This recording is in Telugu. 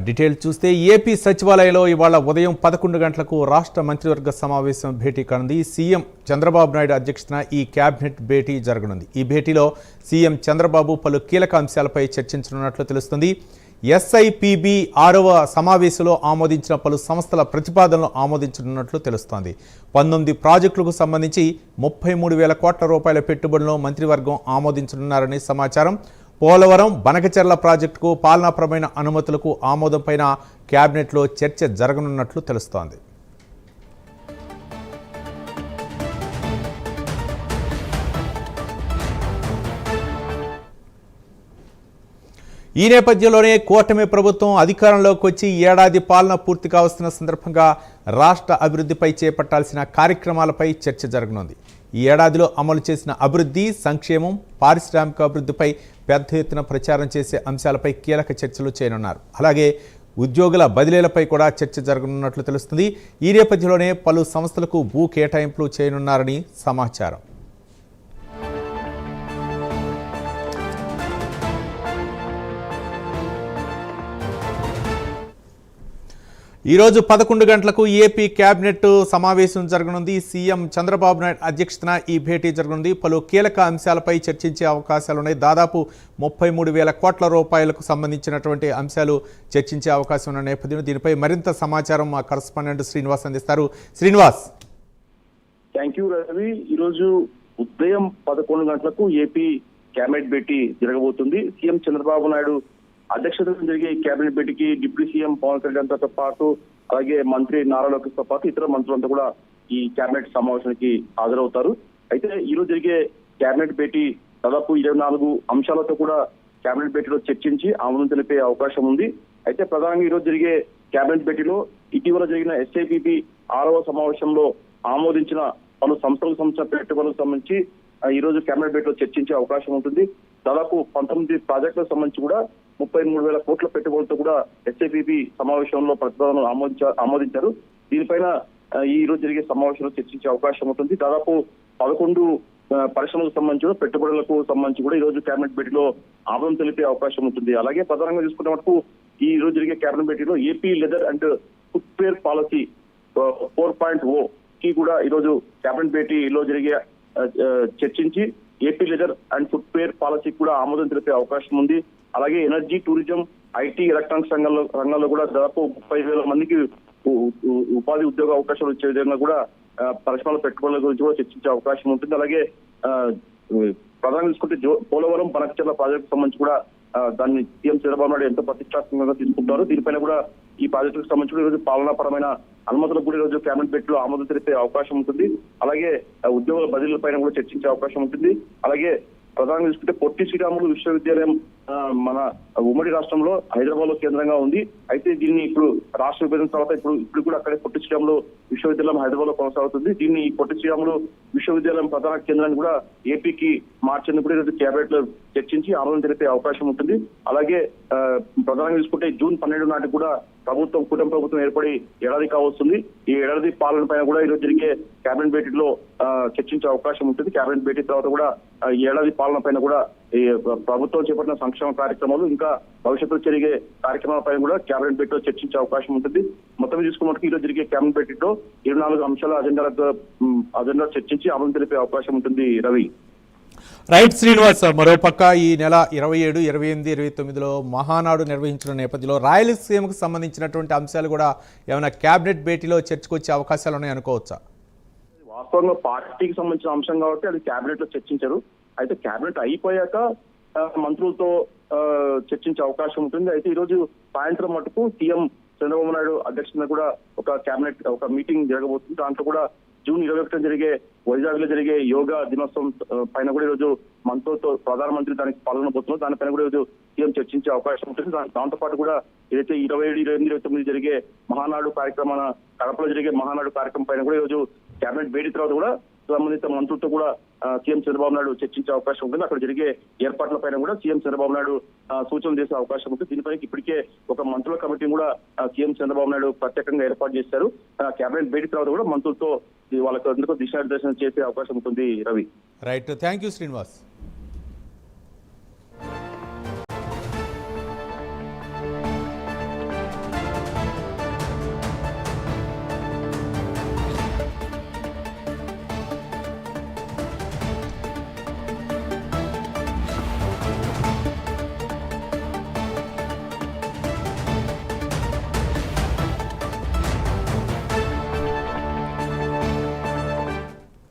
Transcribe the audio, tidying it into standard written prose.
డీటెయిల్ చూస్తే ఏపీ సచివాలయంలో ఇవాళ ఉదయం 11 గంటలకు రాష్ట్ర మంత్రివర్గ సమావేశం భేటీ కానుంది. సీఎం చంద్రబాబు నాయుడు అధ్యక్షతన ఈ కేబినెట్ భేటీ జరగనుంది. ఈ భేటీలో సీఎం చంద్రబాబు పలు కీలక అంశాలపై చర్చించనున్నట్లు తెలుస్తుంది. ఎస్ఐపిబి 6వ సమావేశంలో ఆమోదించిన పలు సంస్థల ప్రతిపాదనలు ఆమోదించనున్నట్లు తెలుస్తోంది. 19 ప్రాజెక్టులకు సంబంధించి 33,000 కోట్ల రూపాయల పెట్టుబడులను మంత్రివర్గం ఆమోదించనున్నారని సమాచారం. పోలవరం, బనకచెర్ల ప్రాజెక్టుకు పాలనాపరమైన అనుమతులకు ఆమోదంపైన కేబినెట్లో చర్చ జరగనున్నట్లు తెలుస్తోంది. ఈ నేపథ్యంలోనే కూటమి ప్రభుత్వం అధికారంలోకి వచ్చి ఏడాది పాలన పూర్తి కావస్తున్న సందర్భంగా రాష్ట్ర అభివృద్ధిపై చేపట్టాల్సిన కార్యక్రమాలపై చర్చ జరగనుంది. ఈ ఏడాదిలో అమలు చేసిన అభివృద్ధి, సంక్షేమం, పారిశ్రామిక అభివృద్ధిపై పెద్ద ఎత్తున ప్రచారం చేసే అంశాలపై కీలక చర్చలు చేయనున్నారు. అలాగే ఉద్యోగుల బదిలీలపై కూడా చర్చ జరగనున్నట్లు తెలుస్తుంది. ఈ నేపథ్యంలోనే పలు సంస్థలకు భూ కేటాయింపులు చేయనున్నారని సమాచారం. ఈరోజు 11 గంటలకు ఏపీ కేబినెట్ సమావేశం జరగనుంది. సీఎం చంద్రబాబు నాయుడు అధ్యక్షతన ఈ భేటీ జరగనుంది. పలు కీలక అంశాలపై చర్చించే అవకాశాలున్నాయి. దాదాపు 33,000 కోట్ల రూపాయలకు సంబంధించినటువంటి అంశాలు చర్చించే అవకాశం ఉన్న నేపథ్యంలో దీనిపై మరింత సమాచారం మా కరస్పాండెంట్ శ్రీనివాస్ అందిస్తారు. శ్రీనివాస్. Thank you Ravi. ఈరోజు ఉదయం 11 గంటలకు ఏపీ కేబినెట్ భేటీ జరగబోతుంది. సీఎం చంద్రబాబు నాయుడు అధ్యక్షతన జరిగే కేబినెట్ భేటీకి డిప్యూటీ సీఎం పవన్ కళ్యాణ్ తో పాటు అలాగే మంత్రి నారా లోకేష్ తో పాటు ఇతర మంత్రులంతా కూడా ఈ కేబినెట్ సమావేశానికి హాజరవుతారు. అయితే ఈ రోజు జరిగే కేబినెట్ భేటీ దాదాపు 24 అంశాలతో కూడా కేబినెట్ భేటీలో చర్చించి ఆమోదం తెలిపే అవకాశం ఉంది. అయితే ప్రధానంగా ఈ రోజు జరిగే కేబినెట్ భేటీలో ఇటీవల జరిగిన ఎస్ఐపిబి 6వ సమావేశంలో ఆమోదించిన పలు సంస్థలకు సంబంధించిన పెట్టుబడులకు సంబంధించి ఈ రోజు కేబినెట్ భేటీలో చర్చించే అవకాశం ఉంటుంది. దాదాపు 19 ప్రాజెక్టులకు సంబంధించి కూడా 33,000 కోట్ల పెట్టుబడులతో కూడా ఎస్ఐపిబి సమావేశంలో ప్రతిపాదనలు ఆమోదించారు. దీనిపైన ఈ రోజు జరిగే సమావేశంలో చర్చించే అవకాశం ఉంటుంది. దాదాపు 11 పరిశ్రమలకు సంబంధించి పెట్టుబడులకు సంబంధించి కూడా ఈ రోజు కేబినెట్ భేటీలో ఆమోదం తెలిపే అవకాశం ఉంటుంది. అలాగే ప్రధానంగా చూసుకున్న మటుకు ఈ రోజు జరిగే కేబినెట్ భేటీలో AP leather and footwear policy 4.0 కి కూడా ఈ రోజు కేబినెట్ భేటీలో జరిగే చర్చించి AP leather and footwear policy కూడా ఆమోదం తెలిపే అవకాశం ఉంది. అలాగే ఎనర్జీ, టూరిజం, ఐటీ, ఎలక్ట్రానిక్స్ రంగాల్లో కూడా దాదాపు 30,000 మందికి ఉపాధి ఉద్యోగ అవకాశాలు వచ్చే విధంగా కూడా పరిశ్రమల పెట్టుబడుల గురించి కూడా చర్చించే అవకాశం ఉంటుంది. అలాగే ప్రధానంగా చూసుకుంటే పోలవరం, బనకచెర్ల ప్రాజెక్టు సంబంధించి కూడా దాన్ని సీఎం చంద్రబాబు నాయుడు ఎంతో ప్రతిష్టాత్మకంగా తీసుకుంటారు. దీనిపైన కూడా ఈ ప్రాజెక్టుకు సంబంధించి ఈరోజు పాలనాపరమైన అనుమతులకు కూడా ఈరోజు కేబినెట్ భేటీలో ఆమోదం తెలిపే అవకాశం ఉంటుంది. అలాగే ఉద్యోగుల బదిలీల పైన కూడా చర్చించే అవకాశం ఉంటుంది. అలాగే ప్రధానంగా చూసుకుంటే పొట్టి శ్రీరాములు విశ్వవిద్యాలయం మన ఉమ్మడి రాష్ట్రంలో హైదరాబాద్ లో కేంద్రంగా ఉంది. అయితే దీన్ని ఇప్పుడు రాష్ట్ర విభజన తర్వాత ఇప్పుడు కూడా అక్కడే పొట్టి శ్రీరాములు విశ్వవిద్యాలయం హైదరాబాద్ లో కొనసాగుతుంది. దీన్ని పొట్టి శ్రీరాములు విశ్వవిద్యాలయం ప్రధాన కేంద్రాన్ని కూడా ఏపీకి మార్చేందుకు కూడా ఈరోజు కేబినెట్ లో చర్చించి ఆమోదం తెలిపే అవకాశం ఉంటుంది. అలాగే ప్రధానంగా చూసుకుంటే జూన్ 12 నాటికి కూడా కూటమి ప్రభుత్వం ఏర్పడి ఏడాది కావస్తుంది. ఈ ఏడాది పాలన పైన కూడా ఈరోజు జరిగే కేబినెట్ భేటీలో చర్చించే అవకాశం ఉంటుంది. కేబినెట్ భేటీ తర్వాత కూడా ఈ ఏడాది పాలన పైన కూడా ఈ ప్రభుత్వం చేపట్టిన సంక్షేమ కార్యక్రమాలు ఇంకా భవిష్యత్తులో జరిగే కార్యక్రమాల పైన కూడా కేబినెట్ భేటీలో చర్చించే అవకాశం ఉంటుంది. మొత్తం చూసుకున్నట్టు ఈరోజు జరిగే కేబినెట్ భేటీలో 24 అంశాల అజెండా చర్చించి ఆమోదం తెలిపే అవకాశం ఉంటుంది. రవి. రైట్ శ్రీనివాస్. మరోపక్క ఈ నెల 27, 28, 29లో మహానాడు నిర్వహించిన నేపథ్యంలో రాయలసీమకు సంబంధించినటువంటి అంశాలు కూడా ఏమైనా కేబినెట్ భేటీలో చర్చకొచ్చే అవకాశాలు ఉన్నాయి అనుకోవచ్చా? వాస్తవంగా పార్టీకి సంబంధించిన అంశం కాబట్టి అది కేబినెట్ లో చర్చించారు. అయితే కేబినెట్ అయిపోయాక మంత్రులతో చర్చించే అవకాశం ఉంటుంది. అయితే ఈ రోజు సాయంత్రం మటుకు సీఎం చంద్రబాబు నాయుడు అధ్యక్షతన కూడా ఒక మీటింగ్ జరగబోతుంది. దాంట్లో కూడా జూన్ 21 జరిగే వైజాగ్ లో జరిగే యోగా దినోత్సవం పైన కూడా ఈరోజు మంత్రులతో ప్రధానమంత్రి దానికి పాల్గొనబోతున్నారు. దానిపైన కూడా ఈరోజు సీఎం చర్చించే అవకాశం ఉంటుంది. దాంతో పాటు కూడా ఏదైతే 27, 28, 29 జరిగే మహానాడు కార్యక్రమాన కడపలో జరిగే మహానాడు కార్యక్రమం పైన కూడా ఈరోజు కేబినెట్ భేటీ తర్వాత కూడా సంబంధిత మంత్రులతో కూడా సీఎం చంద్రబాబు నాయుడు చర్చించే అవకాశం ఉంటుంది. అక్కడ జరిగే ఏర్పాట్ల పైన కూడా సీఎం చంద్రబాబు నాయుడు సూచనలు చేసే అవకాశం ఉంటుంది. దీనిపై ఇప్పటికే ఒక మంత్రుల కమిటీ కూడా సీఎం చంద్రబాబు నాయుడు ప్రత్యేకంగా ఏర్పాటు చేశారు. కేబినెట్ భేటీ తర్వాత కూడా మంత్రులతో వాళ్ళకు దిశానిర్దేశం చేసే అవకాశం ఉంటుంది. Ravi. Right. Thank you Srinivas.